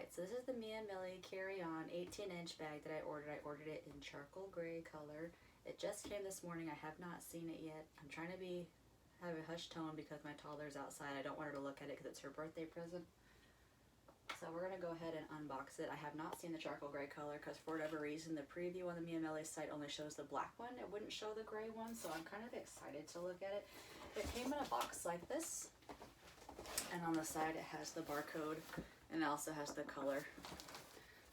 Alright, so this is the MiaMily carry-on 18-inch bag that I ordered. I ordered it in charcoal gray color. It just came this morning. I have not seen it yet. I'm trying to have a hushed tone because my toddler's outside. I don't want her to look at it because it's her birthday present. So we're going to go ahead and unbox it. I have not seen the charcoal gray color because for whatever reason the preview on the MiaMily site only shows the black one. It wouldn't show the gray one, so I'm kind of excited to look at it. It came in a box like this, and on the side it has the barcode and it also has the color.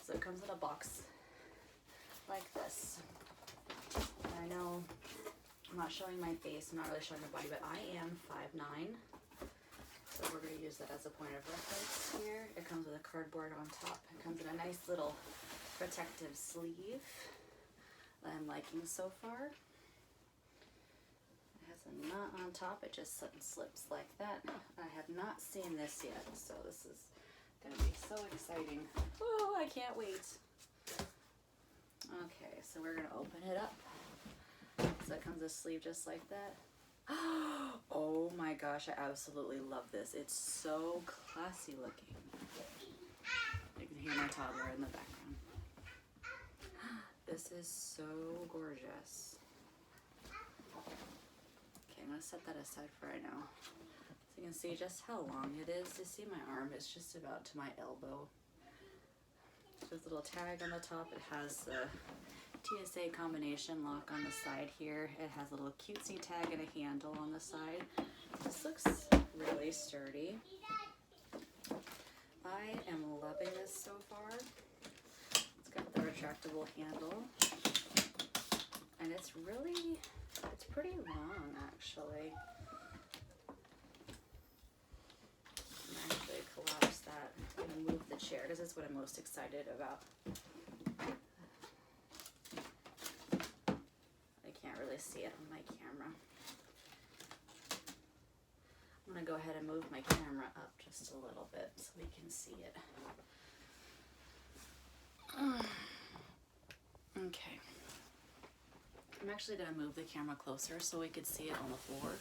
So it comes in a box like this. I know I'm not showing my face, I'm not really showing my body, but I am 5'9". So we're going to use that as a point of reference here. It comes with a cardboard on top. It comes in a nice little protective sleeve that I'm liking so far. It has a knot on top. It just slips like that. I have not seen this yet, so this is going to be so exciting. Oh, I can't wait. Okay, so we're going to open it up. So it comes with a sleeve just like that. Oh my gosh, I absolutely love this. It's so classy looking. You can hear my toddler in the background. This is so gorgeous. Okay, I'm going to set that aside for right now. So you can see just how long it is. You see my arm is just about to my elbow. There's a little tag on the top. It has the TSA combination lock on the side here. It has a little cutesy tag and a handle on the side. This looks really sturdy. I am loving this so far. It's got the retractable handle, and it's pretty long actually. I'm actually collapse that. I'm gonna move the chair because it's what I'm most excited about. Really see it on my camera. I'm going to go ahead and move my camera up just a little bit so we can see it. Okay. I'm actually going to move the camera closer so we could see it on the floor.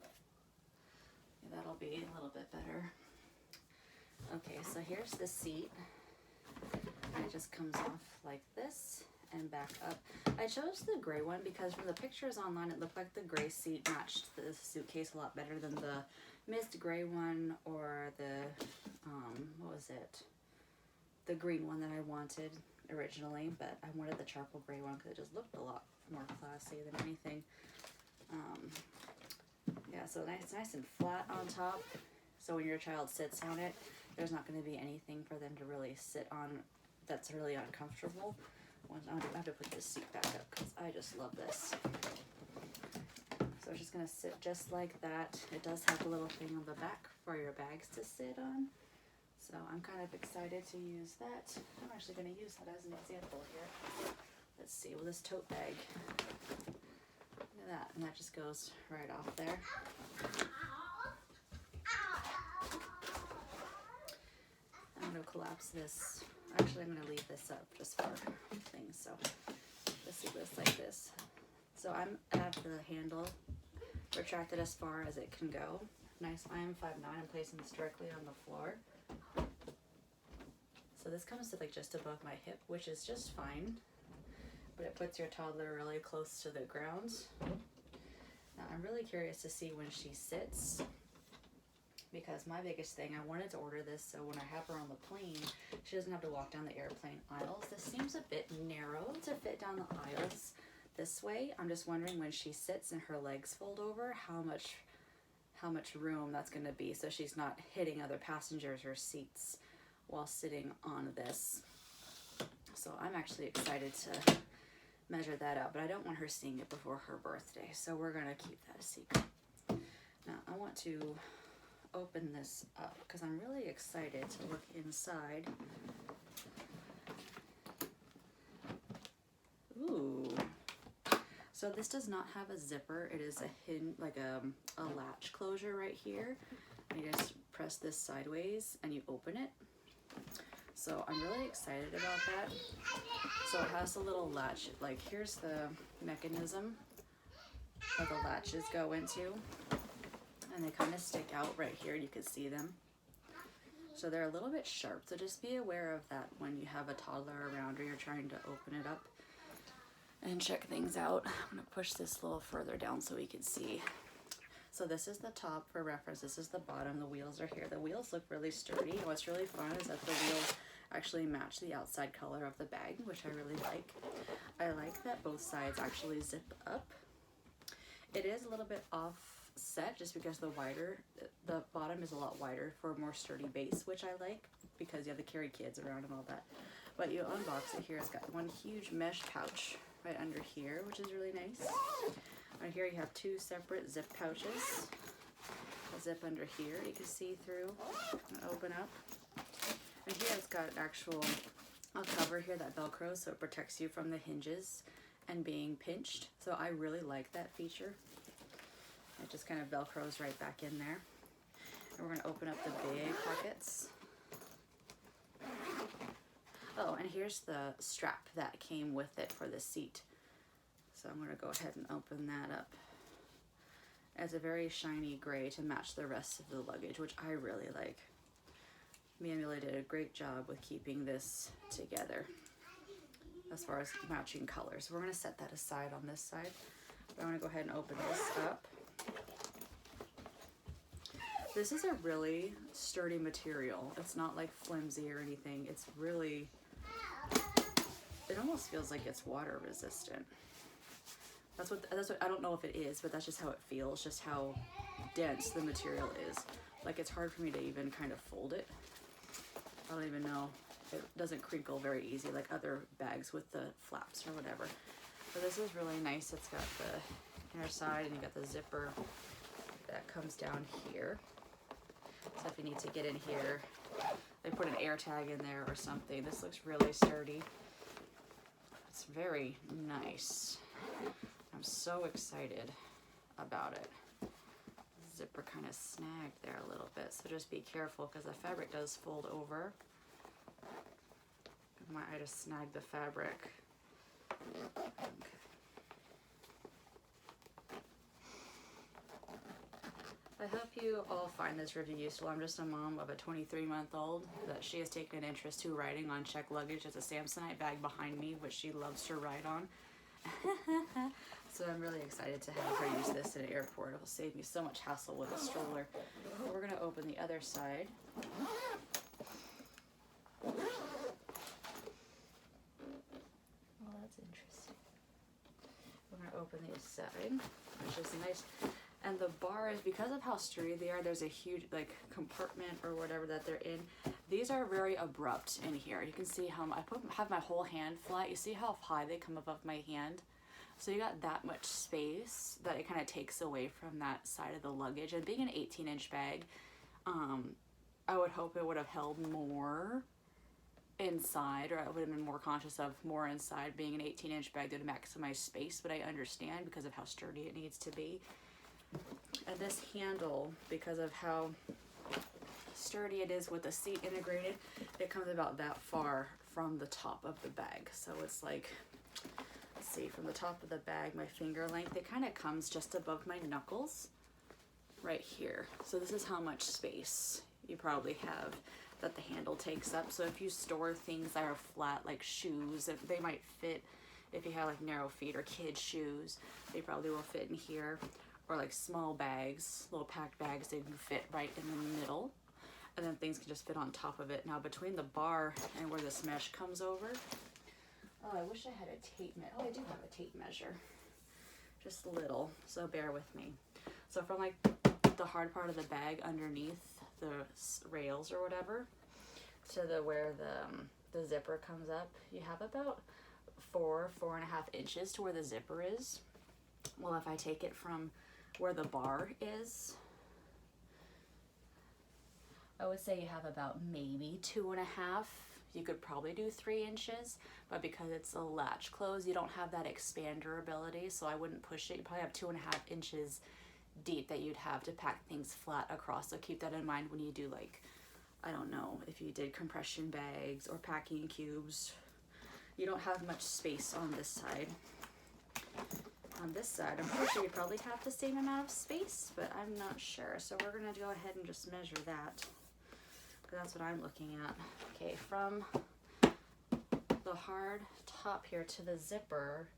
Yeah, that'll be a little bit better. Okay, so here's the seat. It just comes off like this and back up. I chose the gray one because from the pictures online it looked like the gray seat matched the suitcase a lot better than the mist gray one or the what was it, the green one that I wanted originally, but I wanted the charcoal gray one because it just looked a lot more classy than anything. Yeah, so nice and flat on top, so when your child sits on it there's not going to be anything for them to really sit on that's really uncomfortable. I have to put this seat back up because I just love this. So it's just going to sit just like that. It does have a little thing on the back for your bags to sit on. So I'm kind of excited to use that. I'm actually going to use that as an example here. Let's see, with this tote bag. Look at that, and that just goes right off there. I'm going to collapse this. Actually, I'm going to leave this up just for things. So let's do this like this. So I have the handle retracted as far as it can go. Nice. I am 5'9". I'm placing this directly on the floor. So this comes to like just above my hip, which is just fine. But it puts your toddler really close to the ground. Now I'm really curious to see when she sits, because my biggest thing, I wanted to order this so when I have her on the plane, she doesn't have to walk down the airplane aisles. This seems a bit narrow to fit down the aisles this way. I'm just wondering when she sits and her legs fold over, how much room that's going to be so she's not hitting other passengers or seats while sitting on this. So I'm actually excited to measure that out, but I don't want her seeing it before her birthday, so we're going to keep that a secret. Now I want to open this up because I'm really excited to look inside. Ooh. So this does not have a zipper. It is a latch closure right here. You just press this sideways and you open it. So I'm really excited about that. So it has a little latch, like here's the mechanism that the latches go into. And they kind of stick out right here, you can see them. So they're a little bit sharp, so just be aware of that when you have a toddler around or you're trying to open it up and check things out. I'm gonna push this a little further down so we can see. So this is the top for reference, this is the bottom, the wheels are here. The wheels look really sturdy, and what's really fun is that the wheels actually match the outside color of the bag, which I really like. I like that both sides actually zip up. It is a little bit offset just because the bottom is a lot wider for a more sturdy base, which I like because you have to carry kids around and all that. But you unbox it here, it's got one huge mesh pouch right under here, which is really nice. Right here you have two separate zip pouches. A zip under here you can see through and open up. And here it's got an actual cover here that velcros, so it protects you from the hinges and being pinched. So I really like that feature. It just kind of velcros right back in there. And we're gonna open up the big pockets. Oh, and here's the strap that came with it for the seat. So I'm gonna go ahead and open that up. It's a very shiny gray to match the rest of the luggage, which I really like. MiaMily did a great job with keeping this together as far as matching colors. We're gonna set that aside on this side. But I'm gonna go ahead and open this up. This is a really sturdy material. It's not like flimsy or anything. It's really, it almost feels like it's water resistant. That's what I don't know if it is, but that's just how it feels, just how dense the material is. Like it's hard for me to even kind of fold it. I don't even know. It doesn't crinkle very easy like other bags with the flaps or whatever. But this is really nice. It's got the inner side and you got the zipper that comes down here. So if you need to get in here, they put an air tag in there or something. This looks really sturdy. It's very nice. I'm so excited about it. Zipper kind of snagged there a little bit, so just be careful because the fabric does fold over. I just snagged the fabric. Okay. I hope you all find this review useful. I'm just a mom of a 23-month-old that she has taken an interest to riding on checked luggage. There's a Samsonite bag behind me, which she loves to ride on. So I'm really excited to have her use this in an airport. It will save me so much hassle with a stroller. We're going to open the other side. Well, that's interesting. We're going to open this side, which is nice. And the bars, because of how sturdy they are, there's a huge like compartment or whatever that they're in. These are very abrupt in here. You can see how have my whole hand flat. You see how high they come above my hand? So you got that much space that it kind of takes away from that side of the luggage. And being an 18-inch bag, I would hope it would have held more inside, or I would have been more conscious of more inside. Being an 18-inch bag would maximize space, but I understand because of how sturdy it needs to be. And this handle, because of how sturdy it is with the seat integrated, it comes about that far from the top of the bag. So it's like, let's see, from the top of the bag, my finger length, it kind of comes just above my knuckles right here. So this is how much space you probably have that the handle takes up. So if you store things that are flat, like shoes, they might fit. If you have like narrow feet or kid shoes, they probably will fit in here. Or like small bags, little packed bags, they can fit right in the middle. And then things can just fit on top of it. Now between the bar and where this mesh comes over, oh, I wish I had a tape measure. Oh, I do have a tape measure. Just a little, so bear with me. So from like the hard part of the bag underneath the rails or whatever, to where the zipper comes up, you have about 4.5 inches to where the zipper is. Well, if I take it from where the bar is, I would say you have about maybe 2.5. You could probably do 3 inches, but because it's a latch close, you don't have that expander ability, so I wouldn't push it. You probably have 2.5 inches deep that you'd have to pack things flat across. So keep that in mind when you do, like, I don't know, if you did compression bags or packing cubes. You don't have much space on this side. On this side, I'm pretty sure you probably have the same amount of space, but I'm not sure. So we're gonna go ahead and just measure that. That's what I'm looking at. Okay, from the hard top here to the zipper,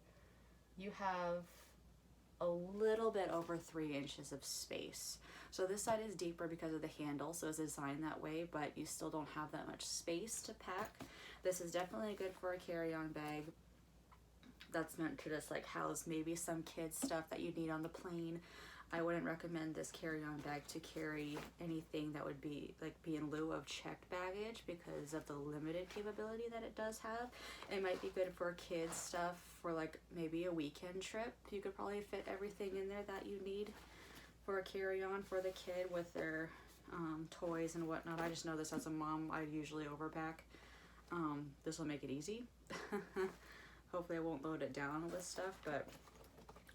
you have a little bit over 3 inches of space. So this side is deeper because of the handle, so it's designed that way, but you still don't have that much space to pack. This is definitely good for a carry-on bag that's meant to just like house maybe some kids stuff that you need on the plane. I wouldn't recommend this carry-on bag to carry anything that would be in lieu of checked baggage because of the limited capability that it does have. It might be good for kids stuff for like maybe a weekend trip. You could probably fit everything in there that you need for a carry-on for the kid with their toys and whatnot. I just know this as a mom, I usually overpack. This will make it easy. Hopefully I won't load it down with stuff, but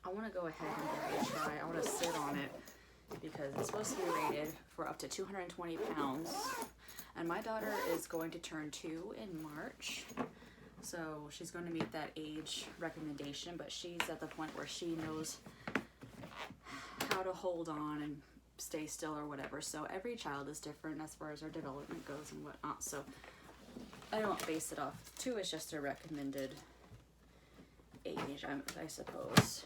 I want to go ahead and give it a try. I want to sit on it because it's supposed to be rated for up to 220 pounds. And my daughter is going to turn 2 in March. So she's going to meet that age recommendation, but she's at the point where she knows how to hold on and stay still or whatever. So every child is different as far as their development goes and whatnot. So I don't base it off. 2 is just a recommended age, I suppose.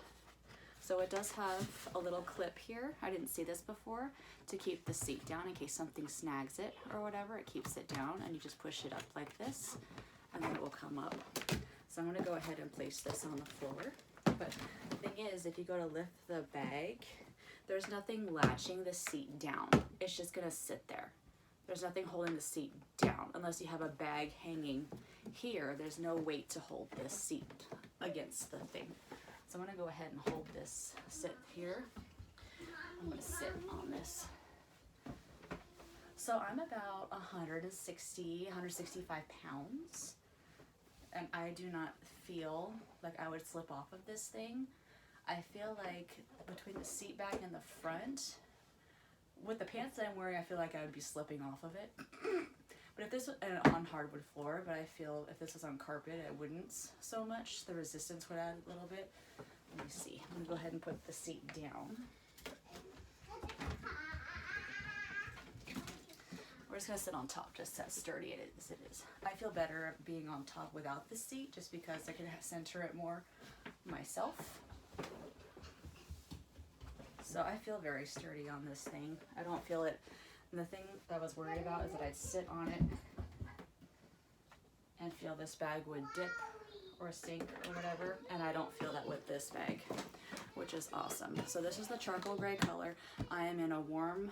So it does have a little clip here. I didn't see this before, to keep the seat down in case something snags it or whatever. It keeps it down and you just push it up like this and then it will come up. So I'm gonna go ahead and place this on the floor. But the thing is, if you go to lift the bag, there's nothing latching the seat down. It's just gonna sit there. There's nothing holding the seat down unless you have a bag hanging here. There's no weight to hold this seat against the thing. So I'm gonna go ahead and hold this, sit here. I'm gonna sit on this. So I'm about 160, 165 pounds. And I do not feel like I would slip off of this thing. I feel like between the seat bag and the front, with the pants that I'm wearing, I feel like I would be slipping off of it. But if this was on hardwood floor, but I feel if this was on carpet, it wouldn't so much. The resistance would add a little bit. Let me see. I'm gonna go ahead and put the seat down. We're just gonna sit on top, just as sturdy as it is. I feel better being on top without the seat, just because I can center it more myself. So I feel very sturdy on this thing. I don't feel it. And the thing that I was worried about is that I'd sit on it and feel this bag would dip or sink or whatever, and I don't feel that with this bag, which is awesome. So this is the charcoal gray color. I am in a warm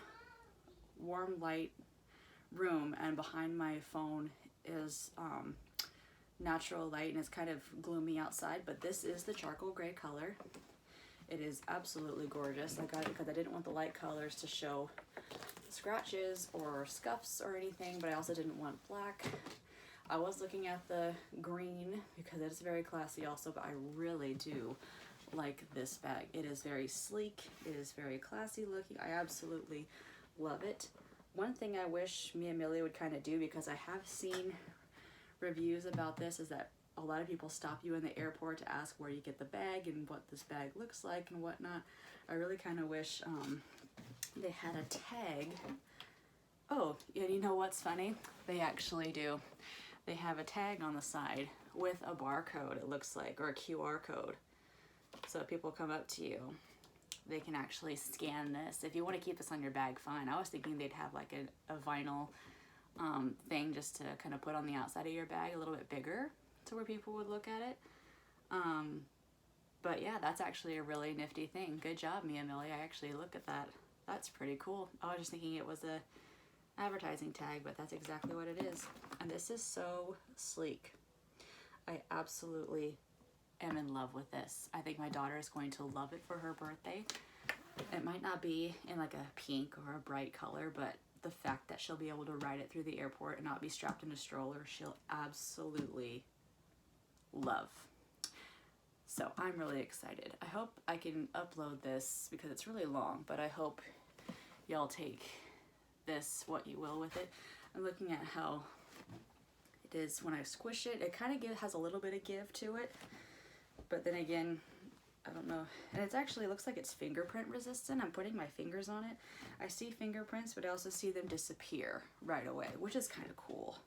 light room, and behind my phone is natural light, and it's kind of gloomy outside, but this is the charcoal gray color. It is absolutely gorgeous. I got it because I didn't want the light colors to show scratches or scuffs or anything, but I also didn't want black. I was looking at the green because it's very classy also, but I really do like this bag. It is very sleek. It is very classy looking. I absolutely love it. One thing I wish MiaMily would kind of do, because I have seen reviews about this, is that a lot of people stop you in the airport to ask where you get the bag and what this bag looks like and whatnot. I really kind of wish they had a tag. Oh, and you know what's funny? They actually do. They have a tag on the side with a barcode, it looks like, or a QR code. So if people come up to you, they can actually scan this. If you want to keep this on your bag, fine. I was thinking they'd have like a vinyl thing just to kind of put on the outside of your bag, a little bit bigger, to where people would look at it. But yeah, that's actually a really nifty thing. Good job, MiaMily. I actually looked at that. That's pretty cool. I was just thinking it was a advertising tag, but that's exactly what it is. And this is so sleek. I absolutely am in love with this. I think my daughter is going to love it for her birthday. It might not be in like a pink or a bright color, but the fact that she'll be able to ride it through the airport and not be strapped in a stroller, she'll absolutely love. So I'm really excited. I hope I can upload this because it's really long, but I hope y'all take this what you will with it. I'm looking at how it is when I squish it. It kind of has a little bit of give to it, but then again, I don't know. And it's actually, looks like it's fingerprint resistant. I'm putting my fingers on it. I see fingerprints, but I also see them disappear right away, which is kind of cool.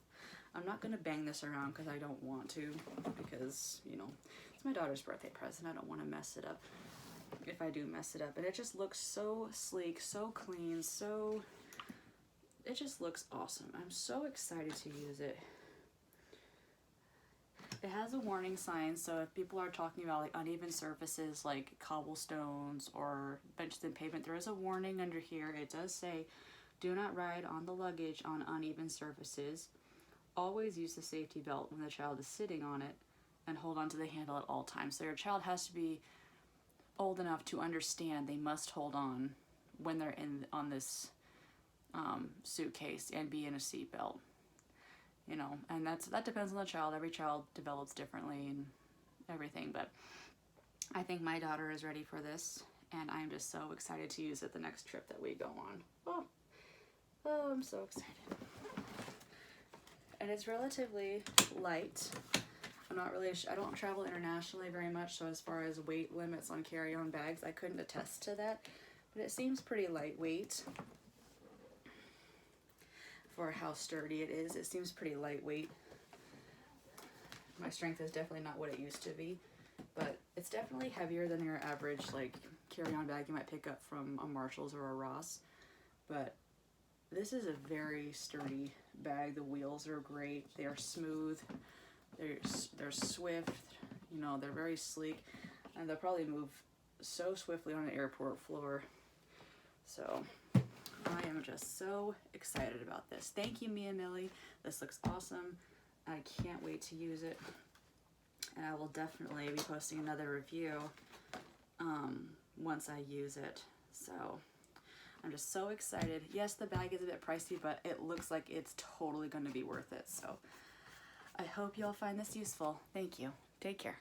I'm not going to bang this around because I don't want to, because, you know, it's my daughter's birthday present. I don't want to mess it up if I do mess it up. And it just looks so sleek, so clean, so... It just looks awesome. I'm so excited to use it. It has a warning sign, so if people are talking about like uneven surfaces like cobblestones or benches and pavement, there is a warning under here. It does say, do not ride on the luggage on uneven surfaces. Always use the safety belt when the child is sitting on it, and hold on to the handle at all times. So your child has to be old enough to understand they must hold on when they're on this suitcase and be in a seatbelt. You know, and that depends on the child. Every child develops differently and everything, but I think my daughter is ready for this, and I'm just so excited to use it the next trip that we go on. Oh, I'm so excited. And it's relatively light. I'm not really, I don't travel internationally very much, so as far as weight limits on carry-on bags, I couldn't attest to that, but it seems pretty lightweight. For how sturdy it is, it seems pretty lightweight. My strength is definitely not what it used to be, but it's definitely heavier than your average like carry-on bag you might pick up from a Marshall's or a Ross. But this is a very sturdy bag. The wheels are great. They are smooth. They're swift. You know, they're very sleek, and they'll probably move so swiftly on an airport floor. So I am just so excited about this. Thank you, MiaMily. This looks awesome. I can't wait to use it. And I will definitely be posting another review once I use it. So I'm just so excited. Yes, the bag is a bit pricey, but it looks like it's totally going to be worth it. So I hope you all find this useful. Thank you. Take care.